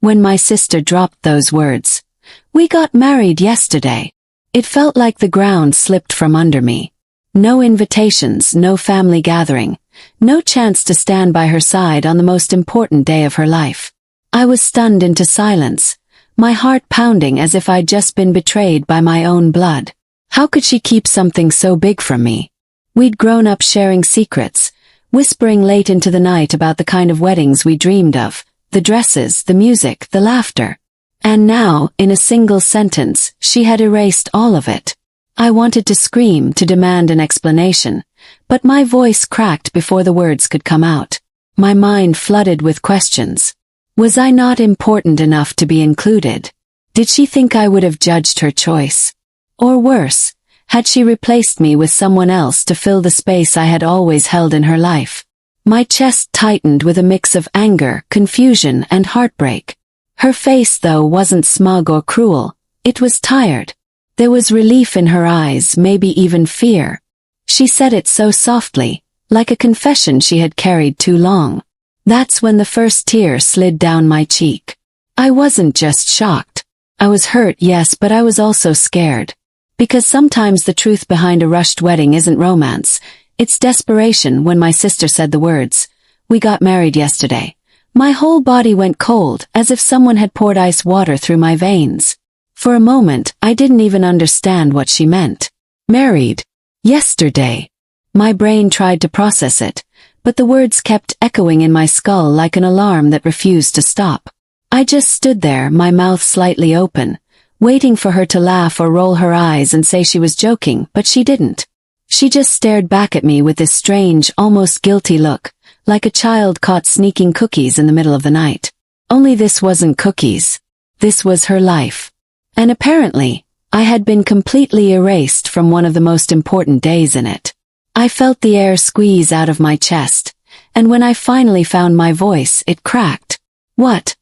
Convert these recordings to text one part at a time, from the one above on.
when my sister dropped those words. "We got married yesterday." It felt like the ground slipped from under me. No invitations, no family gathering, no chance to stand by her side on the most important day of her life. I was stunned into silence, my heart pounding as if I'd just been betrayed by my own blood. How could she keep something so big from me? We'd grown up sharing secrets, whispering late into the night about the kind of weddings we dreamed of, the dresses, the music, the laughter. And now, in a single sentence, she had erased all of it. I wanted to scream, to demand an explanation, but my voice cracked before the words could come out. My mind flooded with questions. Was I not important enough to be included? Did she think I would have judged her choice? Or worse, had she replaced me with someone else to fill the space I had always held in her life? My chest tightened with a mix of anger, confusion, and heartbreak. Her face, though, wasn't smug or cruel. It was tired. There was relief in her eyes, maybe even fear. She said it so softly, like a confession she had carried too long. That's when the first tear slid down my cheek. I wasn't just shocked. I was hurt, yes, but I was also scared. Because sometimes the truth behind a rushed wedding isn't romance. It's desperation. When my sister said the words, "We got married yesterday," my whole body went cold, as if someone had poured ice water through my veins. For a moment, I didn't even understand what she meant. Married? Yesterday? My brain tried to process it, but the words kept echoing in my skull like an alarm that refused to stop. I just stood there, my mouth slightly open, waiting for her to laugh or roll her eyes and say she was joking, but she didn't. She just stared back at me with this strange, almost guilty look, like a child caught sneaking cookies in the middle of the night. Only this wasn't cookies. This was her life. And apparently, I had been completely erased from one of the most important days in it. I felt the air squeeze out of my chest, and when I finally found my voice, it cracked. "What?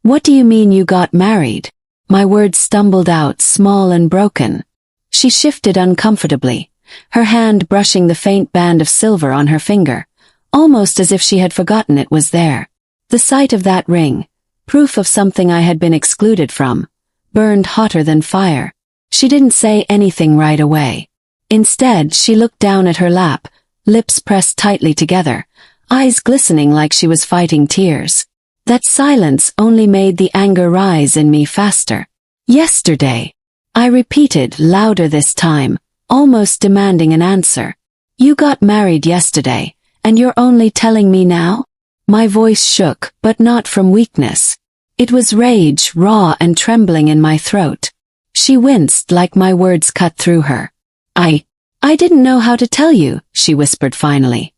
What do you mean you got married?" My words stumbled out, small and broken. She shifted uncomfortably, her hand brushing the faint band of silver on her finger, almost as if she had forgotten it was there. The sight of that ring, proof of something I had been excluded from, burned hotter than fire. She didn't say anything right away. Instead, she looked down at her lap, lips pressed tightly together, eyes glistening like she was fighting tears. That silence only made the anger rise in me faster. "Yesterday," I repeated, louder this time, almost demanding an answer. "You got married yesterday, and you're only telling me now?" My voice shook, but not from weakness. It was rage, raw and trembling in my throat. She winced like my words cut through her. I didn't know how to tell you," she whispered finally.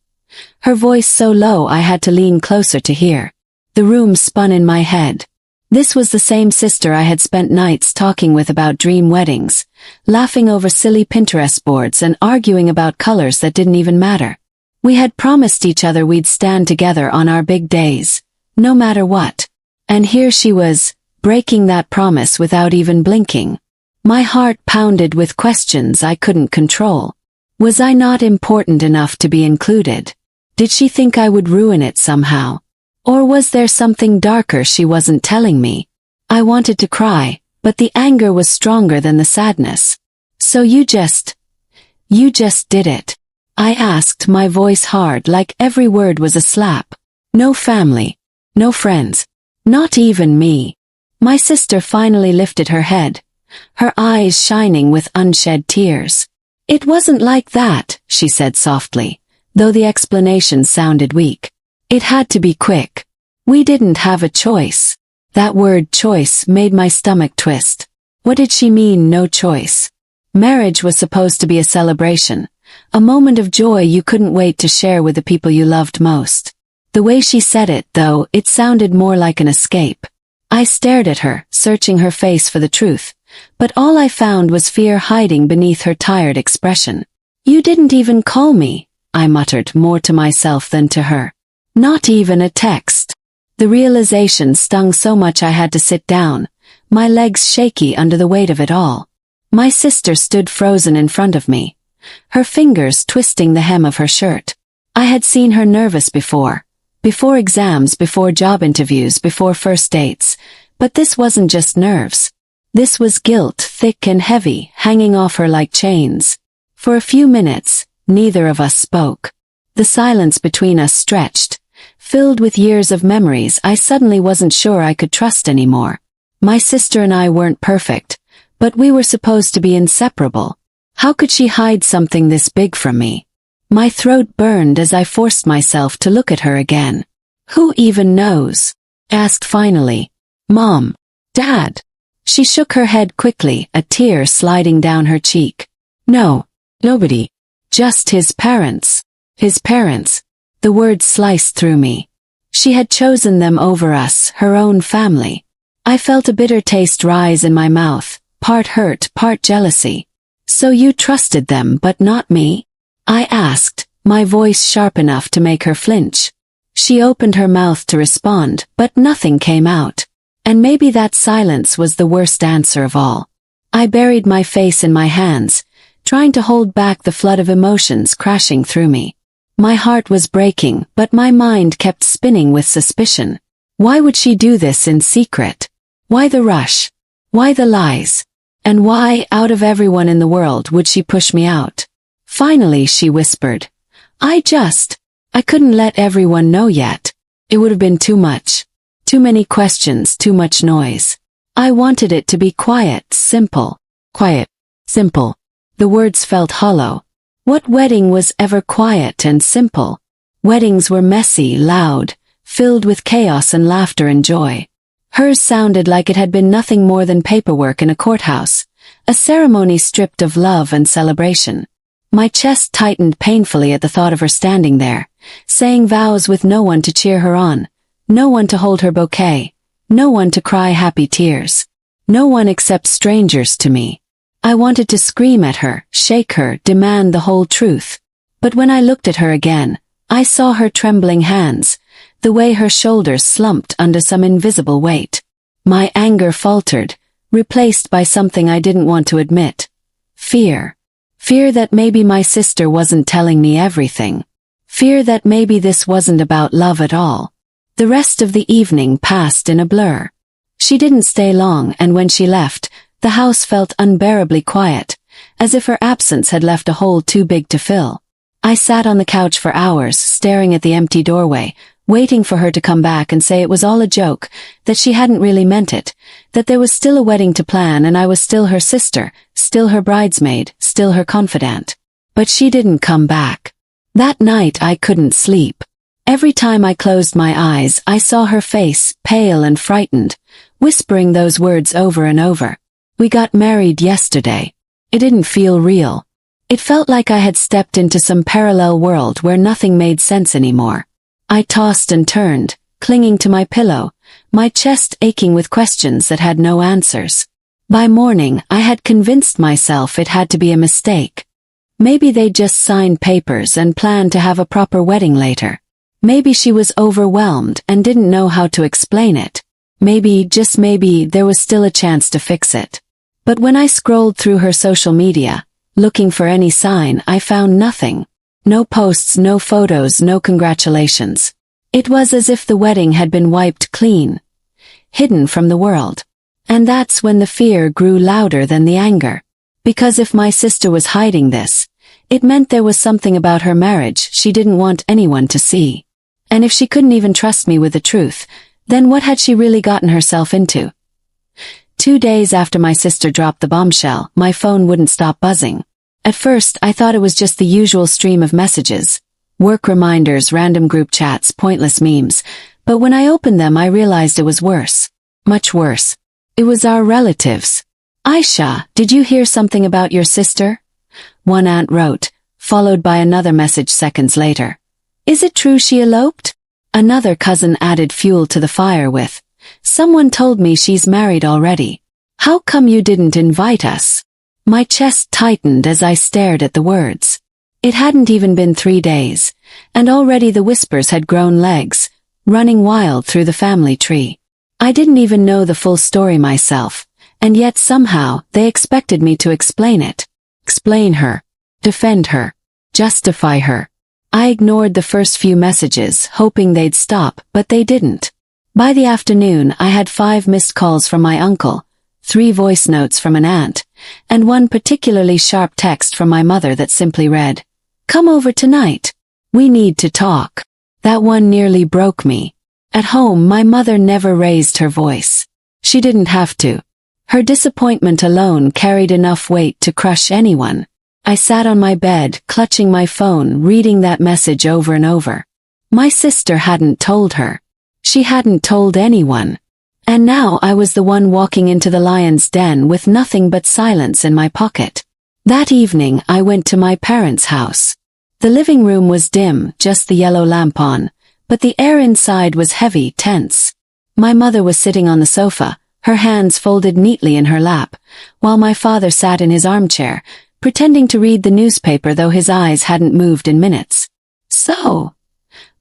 Her voice so low I had to lean closer to hear. The room spun in my head. This was the same sister I had spent nights talking with about dream weddings, laughing over silly Pinterest boards and arguing about colors that didn't even matter. We had promised each other we'd stand together on our big days, no matter what. And here she was, breaking that promise without even blinking. My heart pounded with questions I couldn't control. Was I not important enough to be included? Did she think I would ruin it somehow? Or was there something darker she wasn't telling me? I wanted to cry, but the anger was stronger than the sadness. "So you just did it?" I asked, my voice hard, like every word was a slap. "No family, no friends, not even me." My sister finally lifted her head, her eyes shining with unshed tears. "It wasn't like that," she said softly, though the explanation sounded weak. "It had to be quick. We didn't have a choice." That word choice made my stomach twist. What did she mean, no choice? Marriage was supposed to be a celebration, a moment of joy you couldn't wait to share with the people you loved most. The way she said it, though, it sounded more like an escape. I stared at her, searching her face for the truth, but all I found was fear hiding beneath her tired expression. "You didn't even call me," I muttered, more to myself than to her. "Not even a text." The realization stung so much I had to sit down, my legs shaky under the weight of it all. My sister stood frozen in front of me, her fingers twisting the hem of her shirt. I had seen her nervous before before exams, before job interviews, before first dates. But this wasn't just nerves. This was guilt, thick and heavy, hanging off her like chains. For a few minutes, neither of us spoke. The silence between us stretched, filled with years of memories I suddenly wasn't sure I could trust anymore. My sister and I weren't perfect, but we were supposed to be inseparable. How could she hide something this big from me? My throat burned as I forced myself to look at her again. Who even knows? Asked finally. Mom. Dad. She shook her head quickly, a tear sliding down her cheek. No, nobody. Just his parents. His parents. The words sliced through me. She had chosen them over us, her own family. I felt a bitter taste rise in my mouth, part hurt, part jealousy. So you trusted them but not me? I asked, my voice sharp enough to make her flinch. She opened her mouth to respond, but nothing came out. And maybe that silence was the worst answer of all. I buried my face in my hands, trying to hold back the flood of emotions crashing through me. My heart was breaking, but my mind kept spinning with suspicion. Why would she do this in secret? Why the rush? Why the lies? And why, out of everyone in the world, would she push me out? Finally, she whispered. I couldn't let everyone know yet. It would have been too much. Too many questions, too much noise. I wanted it to be quiet, simple. Quiet, simple. The words felt hollow. What wedding was ever quiet and simple? Weddings were messy, loud, filled with chaos and laughter and joy. Hers sounded like it had been nothing more than paperwork in a courthouse, a ceremony stripped of love and celebration. My chest tightened painfully at the thought of her standing there, saying vows with no one to cheer her on, no one to hold her bouquet, no one to cry happy tears, no one except strangers to me. I wanted to scream at her, shake her, demand the whole truth. But when I looked at her again, I saw her trembling hands, the way her shoulders slumped under some invisible weight. My anger faltered, replaced by something I didn't want to admit. Fear. Fear that maybe my sister wasn't telling me everything. Fear that maybe this wasn't about love at all. The rest of the evening passed in a blur. She didn't stay long, and when she left, the house felt unbearably quiet, as if her absence had left a hole too big to fill. I sat on the couch for hours, staring at the empty doorway, waiting for her to come back and say it was all a joke, that she hadn't really meant it, that there was still a wedding to plan and I was still her sister, still her bridesmaid, still her confidant. But she didn't come back. That night I couldn't sleep. Every time I closed my eyes, I saw her face, pale and frightened, whispering those words over and over. We got married yesterday. It didn't feel real. It felt like I had stepped into some parallel world where nothing made sense anymore. I tossed and turned, clinging to my pillow, my chest aching with questions that had no answers. By morning, I had convinced myself it had to be a mistake. Maybe they'd just signed papers and planned to have a proper wedding later. Maybe she was overwhelmed and didn't know how to explain it. Maybe, just maybe, there was still a chance to fix it. But when I scrolled through her social media, looking for any sign, I found nothing. No posts, no photos, no congratulations. It was as if the wedding had been wiped clean, hidden from the world. And that's when the fear grew louder than the anger. Because if my sister was hiding this, it meant there was something about her marriage she didn't want anyone to see. And if she couldn't even trust me with the truth, then what had she really gotten herself into? 2 days after my sister dropped the bombshell, my phone wouldn't stop buzzing. At first, I thought it was just the usual stream of messages. Work reminders, random group chats, pointless memes. But when I opened them, I realized it was worse. Much worse. It was our relatives. Aisha, did you hear something about your sister? One aunt wrote, followed by another message seconds later. Is it true she eloped? Another cousin added fuel to the fire with, someone told me she's married already. How come you didn't invite us? My chest tightened as I stared at the words. It hadn't even been 3 days, and already the whispers had grown legs, running wild through the family tree. I didn't even know the full story myself, and yet somehow they expected me to explain it. Explain her. Defend her. Justify her. I ignored the first few messages, hoping they'd stop, but they didn't. By the afternoon, I had 5 missed calls from my uncle, 3 voice notes from an aunt, and one particularly sharp text from my mother that simply read, "Come over tonight. We need to talk." That one nearly broke me. At home, my mother never raised her voice. She didn't have to. Her disappointment alone carried enough weight to crush anyone. I sat on my bed, clutching my phone, reading that message over and over. My sister hadn't told her. She hadn't told anyone. And now I was the one walking into the lion's den with nothing but silence in my pocket. That evening, I went to my parents' house. The living room was dim, just the yellow lamp on, but the air inside was heavy, tense. My mother was sitting on the sofa, her hands folded neatly in her lap, while my father sat in his armchair, pretending to read the newspaper though his eyes hadn't moved in minutes. "So?"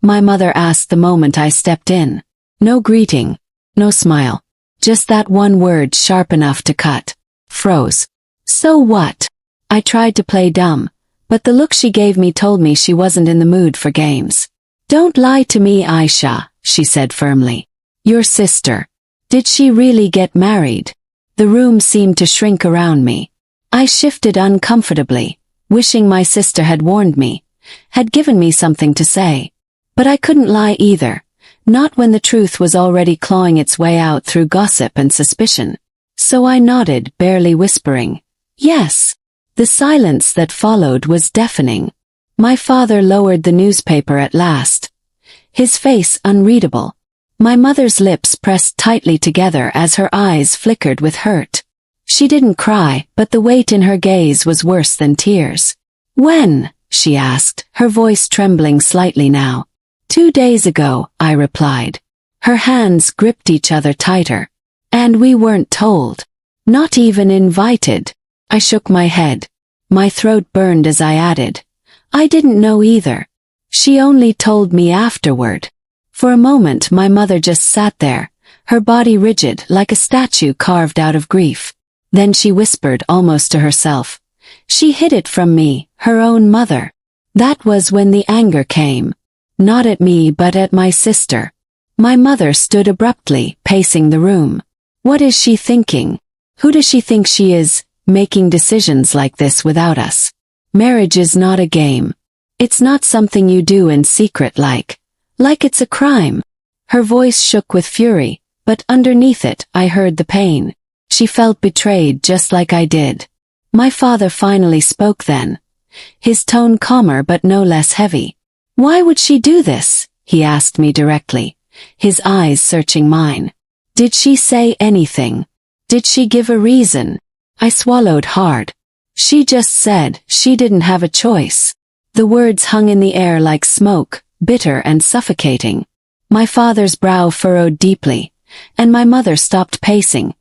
my mother asked the moment I stepped in. No greeting, no smile, just that one word sharp enough to cut. Froze. "So what?" I tried to play dumb, but the look she gave me told me she wasn't in the mood for games. "Don't lie to me, Aisha," she said firmly. "Your sister. Did she really get married?" The room seemed to shrink around me. I shifted uncomfortably, wishing my sister had warned me, had given me something to say. But I couldn't lie either, not when the truth was already clawing its way out through gossip and suspicion. So I nodded, barely whispering, "Yes." The silence that followed was deafening. My father lowered the newspaper at last, his face unreadable. My mother's lips pressed tightly together as her eyes flickered with hurt. She didn't cry, but the weight in her gaze was worse than tears. "When?" she asked, her voice trembling slightly now. "2 days ago," I replied. Her hands gripped each other tighter. "And we weren't told. Not even invited." I shook my head. My throat burned as I added, "I didn't know either. She only told me afterward." For a moment my mother just sat there, her body rigid like a statue carved out of grief. Then she whispered almost to herself, "She hid it from me, her own mother." That was when the anger came. Not at me but at my sister. My mother stood abruptly, pacing the room. What is she thinking? Who does she think she is, making decisions like this without us? Marriage is not a game. It's not something you do in secret like it's a crime. Her voice shook with fury, but underneath it I heard the pain. She felt betrayed just like I did. My father finally spoke then, his tone calmer but no less heavy. "Why would she do this?" he asked me directly, his eyes searching mine. "Did she say anything? Did she give a reason?" I swallowed hard. "She just said she didn't have a choice." The words hung in the air like smoke, bitter and suffocating. My father's brow furrowed deeply, and my mother stopped pacing,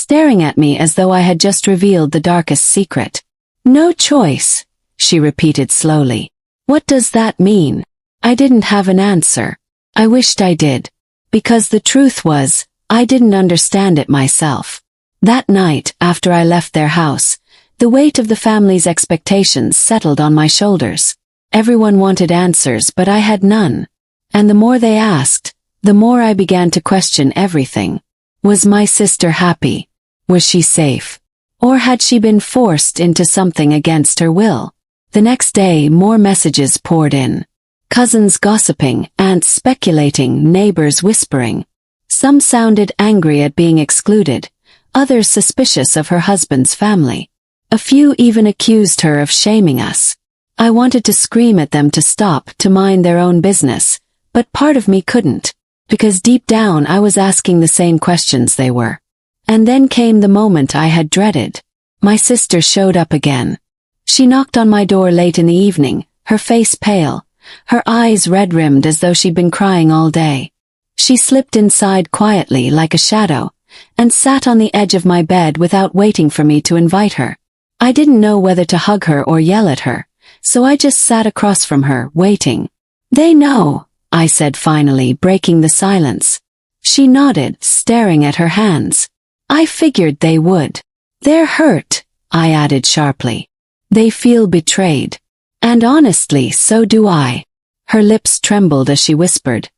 staring at me as though I had just revealed the darkest secret. "No choice," she repeated slowly. "What does that mean?" I didn't have an answer. I wished I did. Because the truth was, I didn't understand it myself. That night, after I left their house, the weight of the family's expectations settled on my shoulders. Everyone wanted answers, but I had none. And the more they asked, the more I began to question everything. Was my sister happy? Was she safe? Or had she been forced into something against her will? The next day, more messages poured in. Cousins gossiping, aunts speculating, neighbors whispering. Some sounded angry at being excluded, others suspicious of her husband's family. A few even accused her of shaming us. I wanted to scream at them to stop, to mind their own business, but part of me couldn't, because deep down I was asking the same questions they were. And then came the moment I had dreaded. My sister showed up again. She knocked on my door late in the evening, her face pale, her eyes red-rimmed as though she'd been crying all day. She slipped inside quietly like a shadow, and sat on the edge of my bed without waiting for me to invite her. I didn't know whether to hug her or yell at her, so I just sat across from her, waiting. "They know," I said finally, breaking the silence. She nodded, staring at her hands. "I figured they would." "They're hurt," I added sharply. "They feel betrayed. And honestly, so do I." Her lips trembled as she whispered,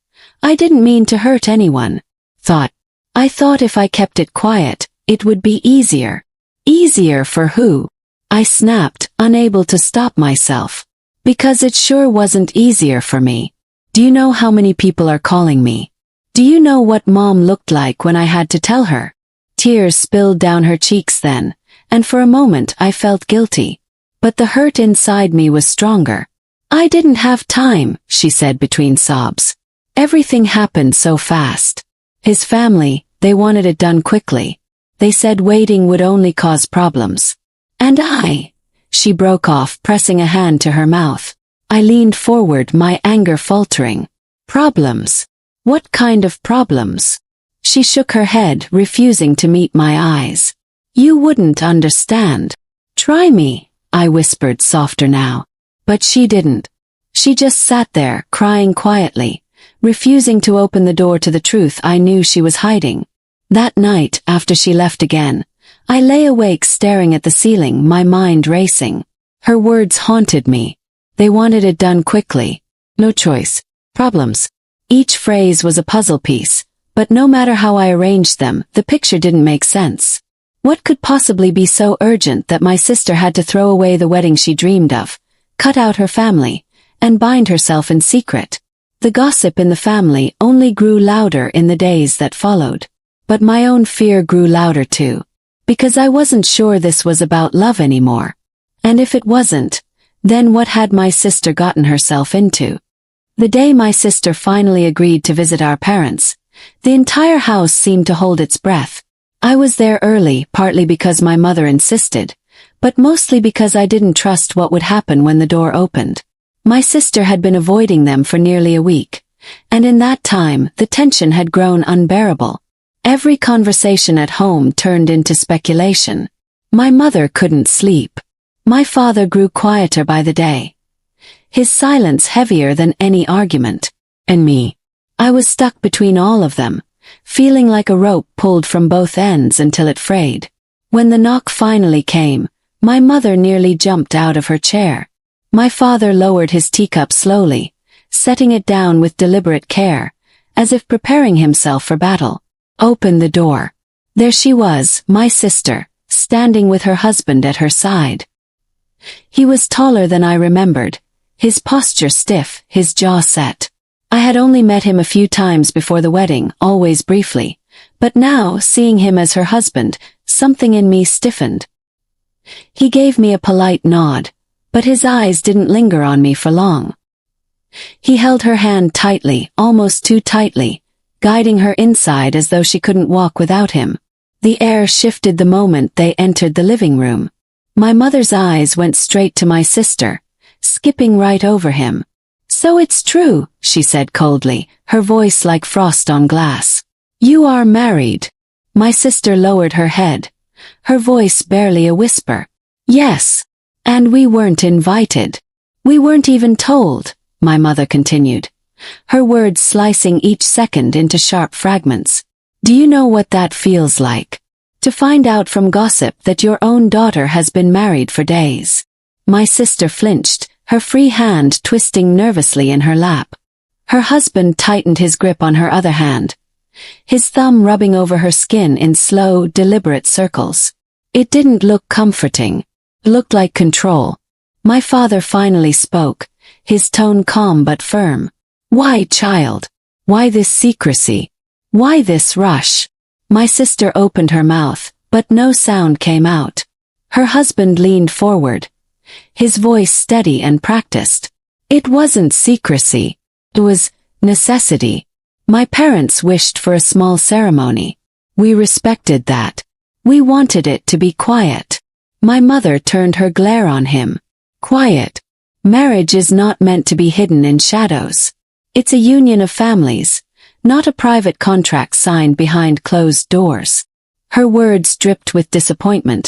"I didn't mean to hurt anyone. I thought if I kept it quiet, it would be easier." "Easier for who?" I snapped, unable to stop myself. "Because it sure wasn't easier for me. Do you know how many people are calling me? Do you know what Mom looked like when I had to tell her?" Tears spilled down her cheeks then, and for a moment I felt guilty. But the hurt inside me was stronger. "I didn't have time," she said between sobs. "Everything happened so fast. His family, they wanted it done quickly. They said waiting would only cause problems. And she broke off, pressing a hand to her mouth. I leaned forward, my anger faltering. "Problems? What kind of problems?" She shook her head, refusing to meet my eyes. "You wouldn't understand." "Try me," I whispered, softer now. But she didn't. She just sat there, crying quietly, refusing to open the door to the truth I knew she was hiding. That night, after she left again, I lay awake staring at the ceiling, my mind racing. Her words haunted me. They wanted it done quickly. No choice. Problems. Each phrase was a puzzle piece, but no matter how I arranged them, the picture didn't make sense. What could possibly be so urgent that my sister had to throw away the wedding she dreamed of, cut out her family, and bind herself in secret? The gossip in the family only grew louder in the days that followed. But my own fear grew louder too. Because I wasn't sure this was about love anymore. And if it wasn't, then what had my sister gotten herself into? The day my sister finally agreed to visit our parents, the entire house seemed to hold its breath. I was there early, partly because my mother insisted, but mostly because I didn't trust what would happen when the door opened. My sister had been avoiding them for nearly a week, and in that time the tension had grown unbearable. Every conversation at home turned into speculation. My mother couldn't sleep. My father grew quieter by the day, his silence heavier than any argument. And me. I was stuck between all of them, feeling like a rope pulled from both ends until it frayed. When the knock finally came, my mother nearly jumped out of her chair. My father lowered his teacup slowly, setting it down with deliberate care, as if preparing himself for battle. "Open the door." There she was, my sister, standing with her husband at her side. He was taller than I remembered, his posture stiff, his jaw set. I had only met him a few times before the wedding, always briefly, but now, seeing him as her husband, something in me stiffened. He gave me a polite nod, but his eyes didn't linger on me for long. He held her hand tightly, almost too tightly, guiding her inside as though she couldn't walk without him. The air shifted the moment they entered the living room. My mother's eyes went straight to my sister, skipping right over him. "So it's true," she said coldly, her voice like frost on glass. "You are married." My sister lowered her head, her voice barely a whisper. "Yes. And we weren't invited. We weren't even told," my mother continued, her words slicing each second into sharp fragments. "Do you know what that feels like? To find out from gossip that your own daughter has been married for days." My sister flinched, her free hand twisting nervously in her lap. Her husband tightened his grip on her other hand, his thumb rubbing over her skin in slow, deliberate circles. It didn't look comforting. It looked like control. My father finally spoke, his tone calm but firm. "Why, child? Why this secrecy? Why this rush?" My sister opened her mouth, but no sound came out. Her husband leaned forward, his voice steady and practiced. "It wasn't secrecy. It was necessity. My parents wished for a small ceremony. We respected that. We wanted it to be quiet." My mother turned her glare on him. "Quiet. Marriage is not meant to be hidden in shadows. It's a union of families, not a private contract signed behind closed doors." Her words dripped with disappointment,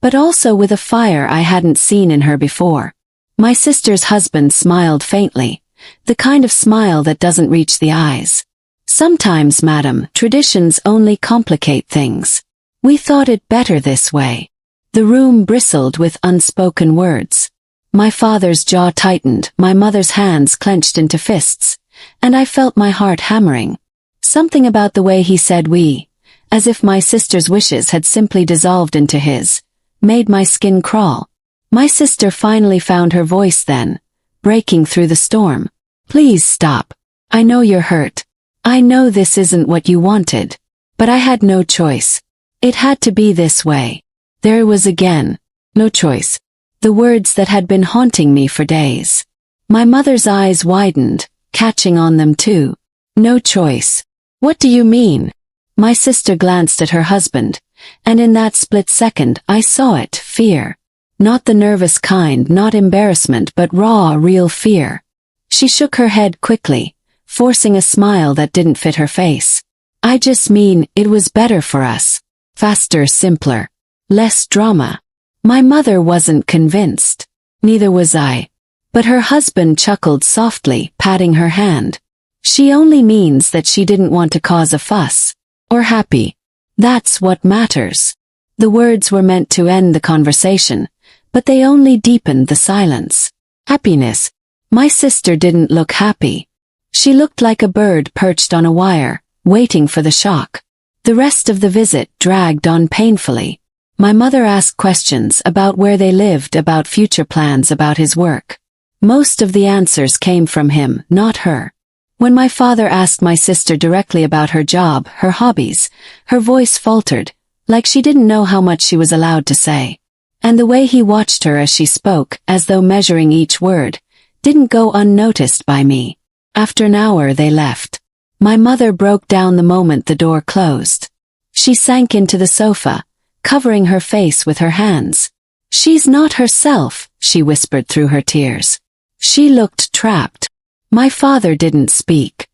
but also with a fire I hadn't seen in her before. My sister's husband smiled faintly, the kind of smile that doesn't reach the eyes. "Sometimes, madam, traditions only complicate things. We thought it better this way." The room bristled with unspoken words. My father's jaw tightened, my mother's hands clenched into fists, and I felt my heart hammering. Something about the way he said we, as if my sister's wishes had simply dissolved into his, made my skin crawl. My sister finally found her voice then, breaking through the storm. Please stop. I know you're hurt. I know this isn't what you wanted. But I had no choice. It had to be this way. There it was again. No choice. The words that had been haunting me for days. My mother's eyes widened, catching on them too. No choice. What do you mean? My sister glanced at her husband, and in that split second I saw it, fear. Not the nervous kind, not embarrassment, but raw, real fear. She shook her head quickly, forcing a smile that didn't fit her face. I just mean, it was better for us. Faster, simpler. Less drama. My mother wasn't convinced. Neither was I. But her husband chuckled softly, patting her hand. She only means that she didn't want to cause a fuss. Or happy. That's what matters. The words were meant to end the conversation, but they only deepened the silence. Happiness. My sister didn't look happy. She looked like a bird perched on a wire, waiting for the shock. The rest of the visit dragged on painfully. My mother asked questions about where they lived, about future plans, about his work. Most of the answers came from him, not her. When my father asked my sister directly about her job, her hobbies, her voice faltered, like she didn't know how much she was allowed to say. And the way he watched her as she spoke, as though measuring each word, didn't go unnoticed by me. After an hour they left. My mother broke down the moment the door closed. She sank into the sofa, covering her face with her hands. She's not herself, she whispered through her tears. She looked trapped. My father didn't speak.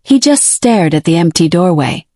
He just stared at the empty doorway.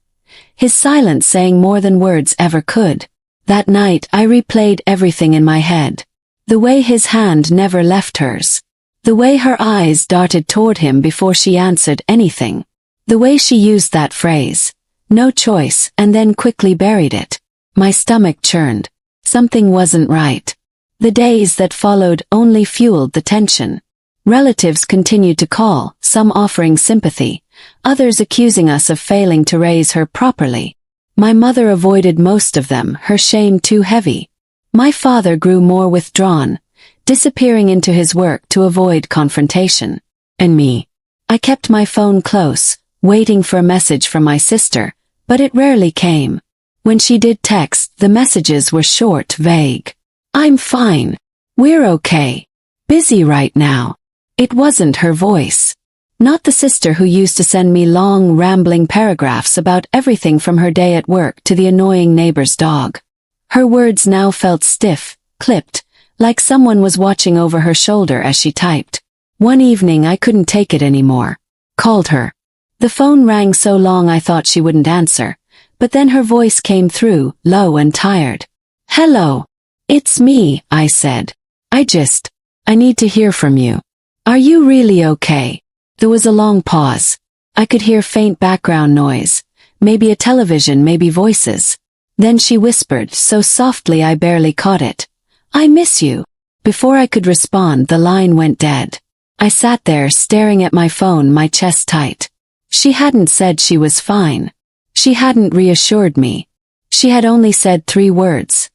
His silence saying more than words ever could. That night I replayed everything in my head. The way his hand never left hers. The way her eyes darted toward him before she answered anything. The way she used that phrase, no choice, and then quickly buried it. My stomach churned. Something wasn't right. The days that followed only fueled the tension. Relatives continued to call, some offering sympathy, others accusing us of failing to raise her properly. My mother avoided most of them, her shame too heavy. My father grew more withdrawn, disappearing into his work to avoid confrontation. And me. I kept my phone close, waiting for a message from my sister, but it rarely came. When she did text, the messages were short, vague. I'm fine. We're okay. Busy right now. It wasn't her voice. Not the sister who used to send me long, rambling paragraphs about everything from her day at work to the annoying neighbor's dog. Her words now felt stiff, clipped, like someone was watching over her shoulder as she typed. One evening I couldn't take it anymore. Called her. The phone rang so long I thought she wouldn't answer, but then her voice came through, low and tired. Hello. It's me, I said. I need to hear from you. Are you really okay? There was a long pause. I could hear faint background noise, maybe a television, maybe voices. Then she whispered, so softly I barely caught it. I miss you. Before I could respond, the line went dead. I sat there staring at my phone, my chest tight. She hadn't said she was fine. She hadn't reassured me. She had only said 3 words.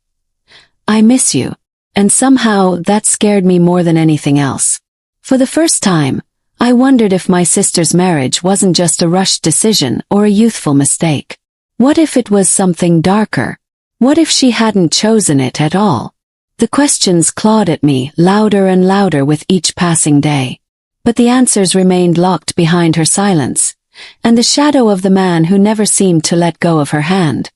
I miss you. And somehow that scared me more than anything else. For the first time, I wondered if my sister's marriage wasn't just a rushed decision or a youthful mistake. What if it was something darker? What if she hadn't chosen it at all? The questions clawed at me, louder and louder with each passing day. But the answers remained locked behind her silence, and the shadow of the man who never seemed to let go of her hand.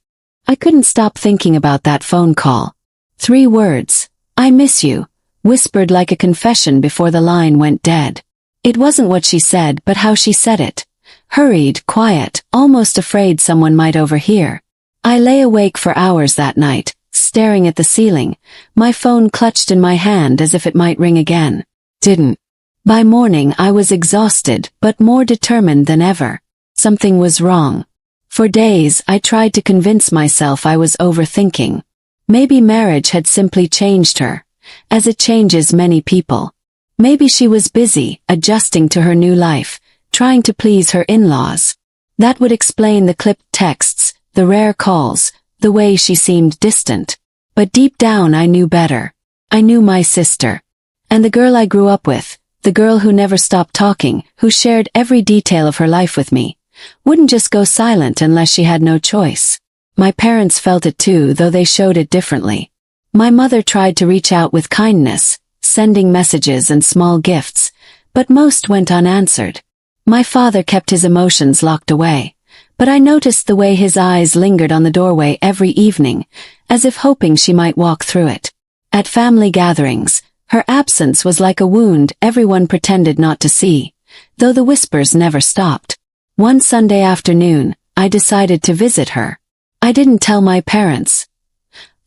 I couldn't stop thinking about that phone call. 3 words, I miss you, whispered like a confession before the line went dead. It wasn't what she said, but how she said it. Hurried, quiet, almost afraid someone might overhear. I lay awake for hours that night, staring at the ceiling, my phone clutched in my hand as if it might ring again. Didn't. By morning I was exhausted, but more determined than ever. Something was wrong. For days I tried to convince myself I was overthinking. Maybe marriage had simply changed her. as it changes many people. Maybe she was busy, adjusting to her new life, trying to please her in-laws. That would explain the clipped texts, the rare calls, the way she seemed distant. But deep down I knew better. I knew my sister. And the girl I grew up with, the girl who never stopped talking, who shared every detail of her life with me, wouldn't just go silent unless she had no choice. My parents felt it too, though they showed it differently. My mother tried to reach out with kindness, sending messages and small gifts, but most went unanswered. My father kept his emotions locked away, but I noticed the way his eyes lingered on the doorway every evening, as if hoping she might walk through it. At family gatherings, her absence was like a wound everyone pretended not to see, though the whispers never stopped. One Sunday afternoon, I decided to visit her. I didn't tell my parents.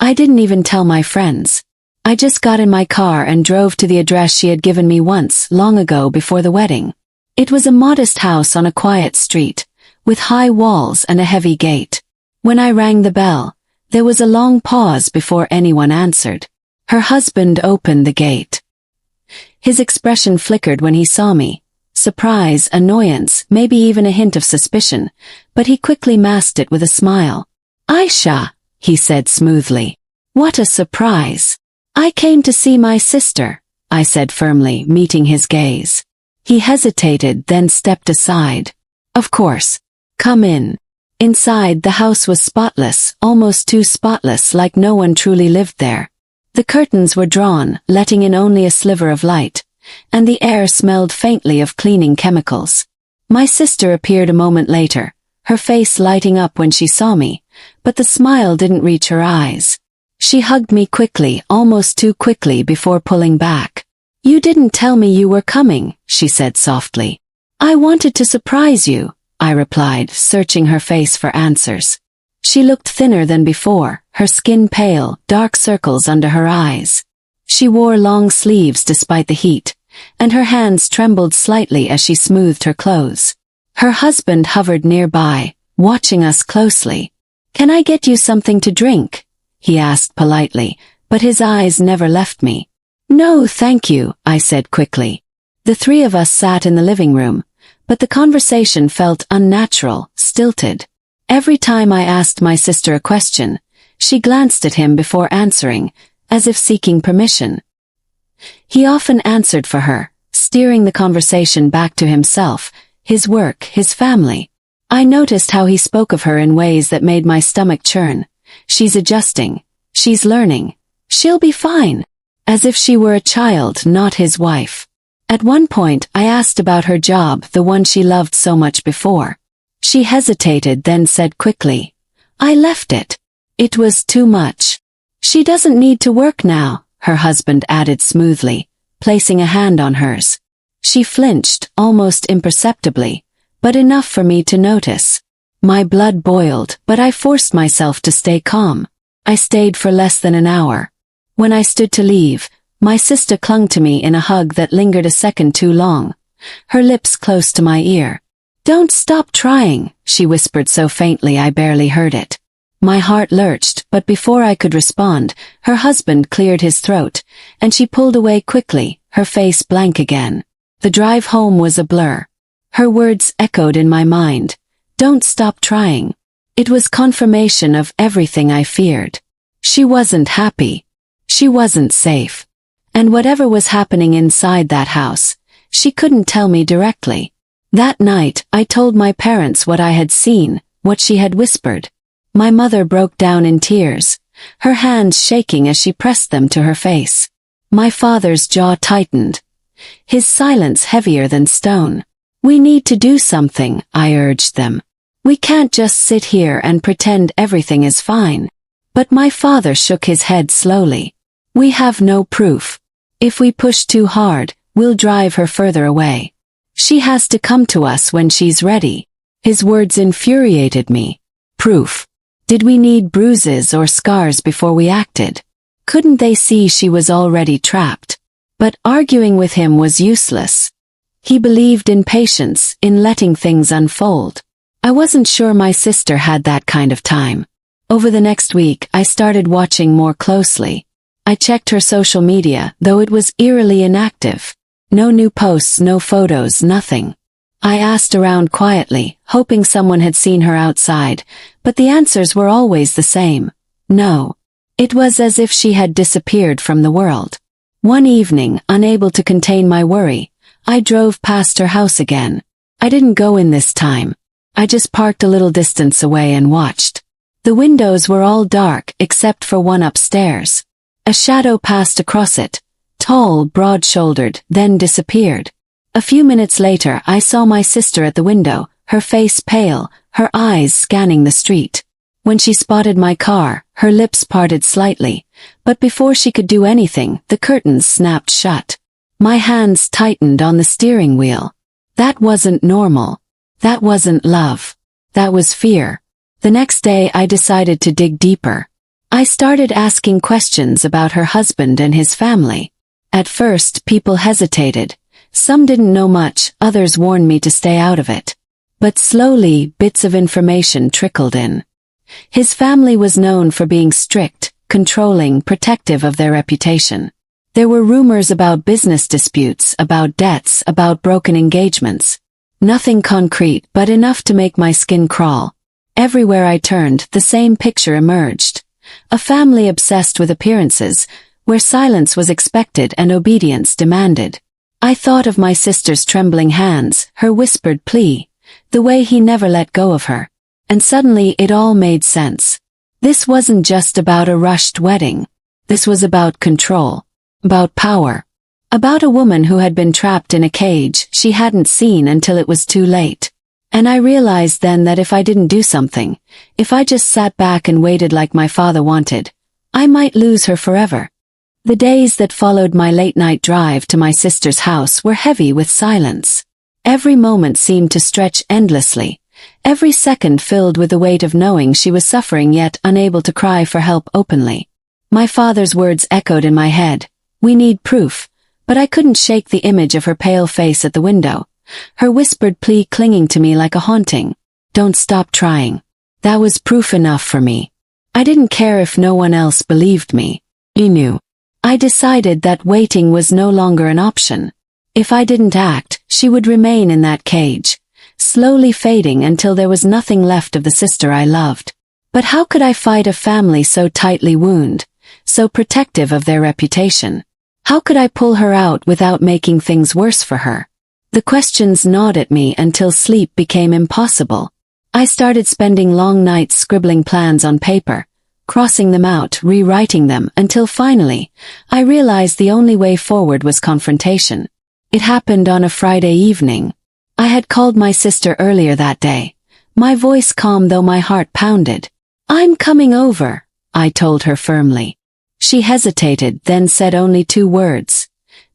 I didn't even tell my friends. I just got in my car and drove to the address she had given me once, long ago before the wedding. It was a modest house on a quiet street, with high walls and a heavy gate. When I rang the bell, there was a long pause before anyone answered. Her husband opened the gate. His expression flickered when he saw me. Surprise, annoyance, maybe even a hint of suspicion, but he quickly masked it with a smile. "Aisha," he said smoothly. "What a surprise." "I came to see my sister," I said firmly, meeting his gaze. He hesitated, then stepped aside. "Of course. Come in." Inside, the house was spotless, almost too spotless, like no one truly lived there. The curtains were drawn, letting in only a sliver of light, and the air smelled faintly of cleaning chemicals. My sister appeared a moment later, her face lighting up when she saw me, but the smile didn't reach her eyes. She hugged me quickly, almost too quickly, before pulling back. "You didn't tell me you were coming," she said softly. "I wanted to surprise you," I replied, searching her face for answers. She looked thinner than before, her skin pale, dark circles under her eyes. She wore long sleeves despite the heat, and her hands trembled slightly as she smoothed her clothes. Her husband hovered nearby, watching us closely. "Can I get you something to drink?" he asked politely, but his eyes never left me. "No, thank you," I said quickly. The three of us sat in the living room, but the conversation felt unnatural, stilted. Every time I asked my sister a question, she glanced at him before answering, as if seeking permission. He often answered for her, steering the conversation back to himself, his work, his family. I noticed how he spoke of her in ways that made my stomach churn. "She's adjusting. She's learning. She'll be fine." As if she were a child, not his wife. At one point, I asked about her job, the one she loved so much before. She hesitated, then said quickly, "I left it. It was too much." "She doesn't need to work now," her husband added smoothly, placing a hand on hers. She flinched, almost imperceptibly, but enough for me to notice. My blood boiled, but I forced myself to stay calm. I stayed for less than an hour. When I stood to leave, my sister clung to me in a hug that lingered a second too long, her lips close to my ear. "Don't stop trying," she whispered so faintly I barely heard it. My heart lurched, but before I could respond, her husband cleared his throat, and she pulled away quickly, her face blank again. The drive home was a blur. Her words echoed in my mind. "Don't stop trying." It was confirmation of everything I feared. She wasn't happy. She wasn't safe. And whatever was happening inside that house, she couldn't tell me directly. That night, I told my parents what I had seen, what she had whispered. My mother broke down in tears, her hands shaking as she pressed them to her face. My father's jaw tightened, his silence heavier than stone. "We need to do something," I urged them. "We can't just sit here and pretend everything is fine." But my father shook his head slowly. "We have no proof. If we push too hard, we'll drive her further away. She has to come to us when she's ready." His words infuriated me. Proof. Did we need bruises or scars before we acted? Couldn't they see she was already trapped? But arguing with him was useless. He believed in patience, in letting things unfold. I wasn't sure my sister had that kind of time. Over the next week, I started watching more closely. I checked her social media, though it was eerily inactive. No new posts, no photos, nothing. I asked around quietly, hoping someone had seen her outside, but the answers were always the same. No. It was as if she had disappeared from the world. One evening, unable to contain my worry, I drove past her house again. I didn't go in this time. I just parked a little distance away and watched. The windows were all dark except for one upstairs. A shadow passed across it, tall, broad-shouldered, then disappeared. A few minutes later I saw my sister at the window, her face pale, her eyes scanning the street. When she spotted my car, her lips parted slightly, but before she could do anything, the curtains snapped shut. My hands tightened on the steering wheel. That wasn't normal. That wasn't love. That was fear. The next day I decided to dig deeper. I started asking questions about her husband and his family. At first, people hesitated. Some didn't know much, others warned me to stay out of it. But slowly, bits of information trickled in. His family was known for being strict, controlling, protective of their reputation. There were rumors about business disputes, about debts, about broken engagements. Nothing concrete, but enough to make my skin crawl. Everywhere I turned, the same picture emerged. A family obsessed with appearances, where silence was expected and obedience demanded. I thought of my sister's trembling hands, her whispered plea, the way he never let go of her. And suddenly it all made sense. This wasn't just about a rushed wedding. This was about control. About power. About a woman who had been trapped in a cage she hadn't seen until it was too late. And I realized then that if I didn't do something, if I just sat back and waited like my father wanted, I might lose her forever. The days that followed my late-night drive to my sister's house were heavy with silence. Every moment seemed to stretch endlessly, every second filled with the weight of knowing she was suffering yet unable to cry for help openly. My father's words echoed in my head, "We need proof," but I couldn't shake the image of her pale face at the window, her whispered plea clinging to me like a haunting. Don't stop trying. That was proof enough for me. I didn't care if no one else believed me. He knew. I decided that waiting was no longer an option. If I didn't act, she would remain in that cage, slowly fading until there was nothing left of the sister I loved. But how could I fight a family so tightly wounded, so protective of their reputation? How could I pull her out without making things worse for her? The questions gnawed at me until sleep became impossible. I started spending long nights scribbling plans on paper, crossing them out, rewriting them, until finally, I realized the only way forward was confrontation. It happened on a Friday evening. I had called my sister earlier that day, my voice calm though my heart pounded. "I'm coming over," I told her firmly. She hesitated, then said only 2 words.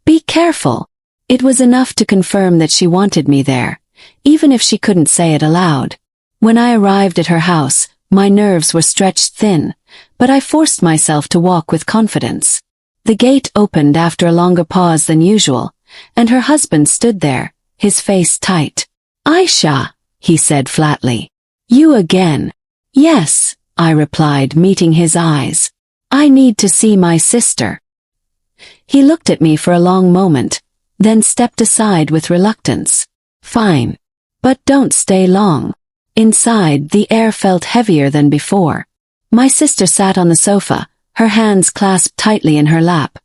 "Be careful." It was enough to confirm that she wanted me there, even if she couldn't say it aloud. When I arrived at her house, my nerves were stretched thin, but I forced myself to walk with confidence. The gate opened after a longer pause than usual, and her husband stood there, his face tight. "Aisha," he said flatly. "You again?" "Yes," I replied, meeting his eyes. "I need to see my sister." He looked at me for a long moment, then stepped aside with reluctance. "Fine. But don't stay long." Inside, the air felt heavier than before. My sister sat on the sofa, her hands clasped tightly in her lap,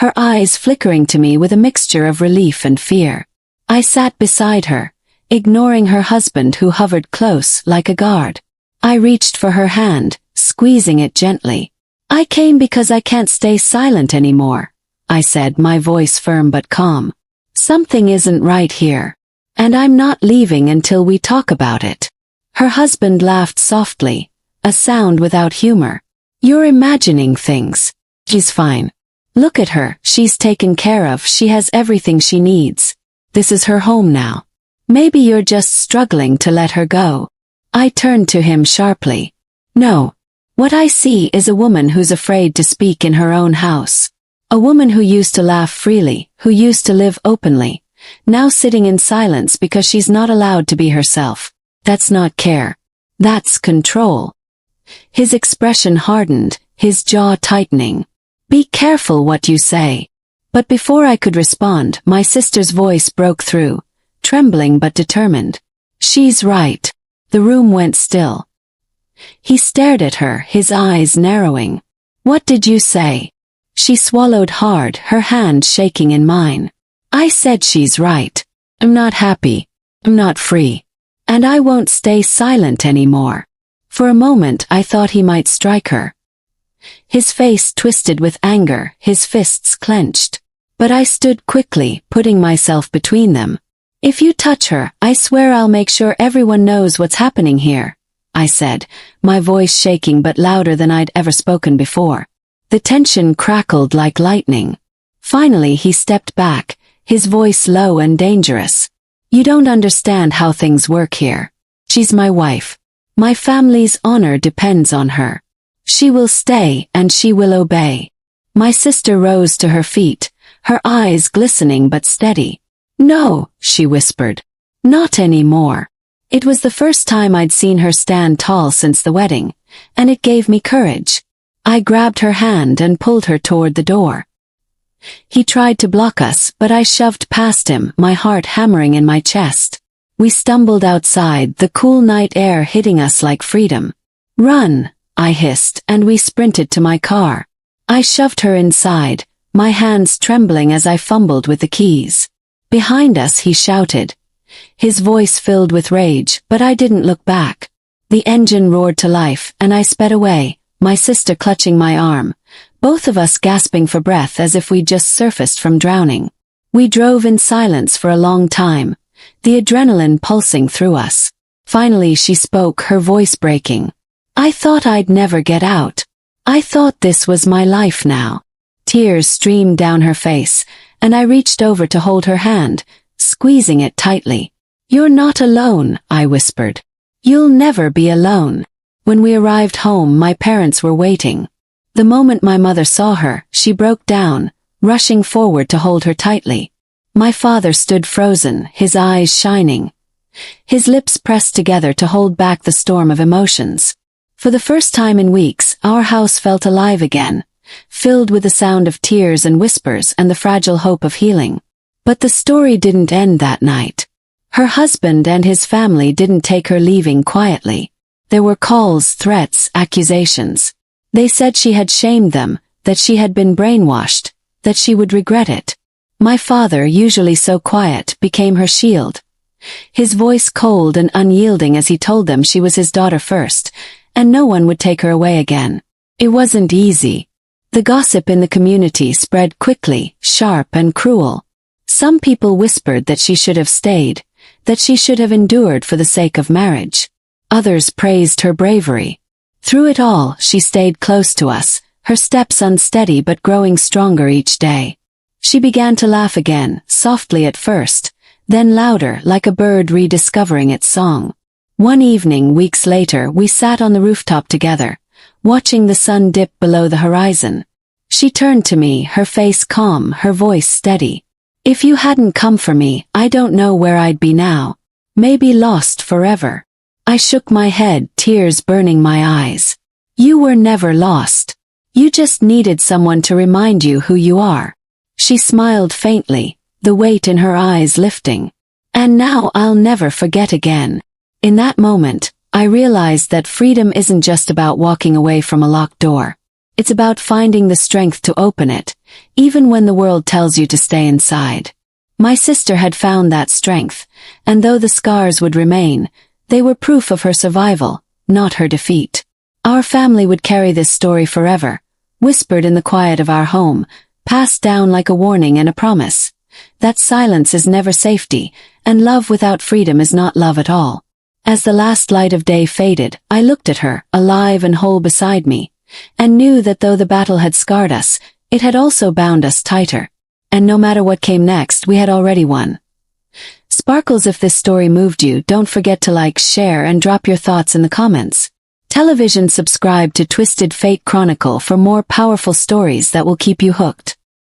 her eyes flickering to me with a mixture of relief and fear. I sat beside her, ignoring her husband who hovered close like a guard. I reached for her hand, squeezing it gently. "I came because I can't stay silent anymore," I said, my voice firm but calm. "Something isn't right here. And I'm not leaving until we talk about it." Her husband laughed softly, a sound without humor. "You're imagining things. She's fine. Look at her, she's taken care of, she has everything she needs. This is her home now. Maybe you're just struggling to let her go." I turned to him sharply. "No. What I see is a woman who's afraid to speak in her own house. A woman who used to laugh freely, who used to live openly, now sitting in silence because she's not allowed to be herself. That's not care. That's control." His expression hardened, his jaw tightening. Be careful what you say. But before I could respond, my sister's voice broke through, trembling but determined. She's right. The room went still. He stared at her, his eyes narrowing. What did you say? She swallowed hard, her hand shaking in mine. I said she's right. I'm not happy. I'm not free. And I won't stay silent anymore. For a moment I thought he might strike her. His face twisted with anger, his fists clenched. But I stood quickly, putting myself between them. If you touch her, I swear I'll make sure everyone knows what's happening here, I said, my voice shaking but louder than I'd ever spoken before. The tension crackled like lightning. Finally he stepped back, his voice low and dangerous. You don't understand how things work here. She's my wife. My family's honor depends on her. She will stay and she will obey. My sister rose to her feet, her eyes glistening but steady. No, she whispered. Not anymore. It was the first time I'd seen her stand tall since the wedding, and it gave me courage. I grabbed her hand and pulled her toward the door. He tried to block us, but I shoved past him, my heart hammering in my chest. We stumbled outside, the cool night air hitting us like freedom. Run, I hissed, and we sprinted to my car. I shoved her inside, my hands trembling as I fumbled with the keys. Behind us he shouted. His voice filled with rage, but I didn't look back. The engine roared to life, and I sped away, my sister clutching my arm, both of us gasping for breath as if we'd just surfaced from drowning. We drove in silence for a long time, the adrenaline pulsing through us. Finally she spoke, her voice breaking. I thought I'd never get out. I thought this was my life now. Tears streamed down her face, and I reached over to hold her hand, squeezing it tightly. You're not alone, I whispered. You'll never be alone. When we arrived home, my parents were waiting. The moment my mother saw her, she broke down, rushing forward to hold her tightly. My father stood frozen, his eyes shining. His lips pressed together to hold back the storm of emotions. For the first time in weeks, our house felt alive again, filled with the sound of tears and whispers and the fragile hope of healing. But the story didn't end that night. Her husband and his family didn't take her leaving quietly. There were calls, threats, accusations. They said she had shamed them, that she had been brainwashed, that she would regret it. My father, usually so quiet, became her shield. His voice cold and unyielding as he told them she was his daughter first, and no one would take her away again. It wasn't easy. The gossip in the community spread quickly, sharp and cruel. Some people whispered that she should have stayed, that she should have endured for the sake of marriage. Others praised her bravery. Through it all, she stayed close to us, her steps unsteady but growing stronger each day. She began to laugh again, softly at first, then louder, like a bird rediscovering its song. One evening, weeks later, we sat on the rooftop together, watching the sun dip below the horizon. She turned to me, her face calm, her voice steady. If you hadn't come for me, I don't know where I'd be now. Maybe lost forever. I shook my head, tears burning my eyes. You were never lost. You just needed someone to remind you who you are. She smiled faintly, the weight in her eyes lifting. And now I'll never forget again. In that moment, I realized that freedom isn't just about walking away from a locked door. It's about finding the strength to open it, even when the world tells you to stay inside. My sister had found that strength, and though the scars would remain, they were proof of her survival, not her defeat. Our family would carry this story forever, whispered in the quiet of our home, passed down like a warning and a promise. That silence is never safety, and love without freedom is not love at all. As the last light of day faded, I looked at her, alive and whole beside me, and knew that though the battle had scarred us, it had also bound us tighter. And no matter what came next, we had already won. Sparkles, if this story moved you, don't forget to like, share, and drop your thoughts in the comments. Television, subscribe to Twisted Fate Chronicle for more powerful stories that will keep you hooked.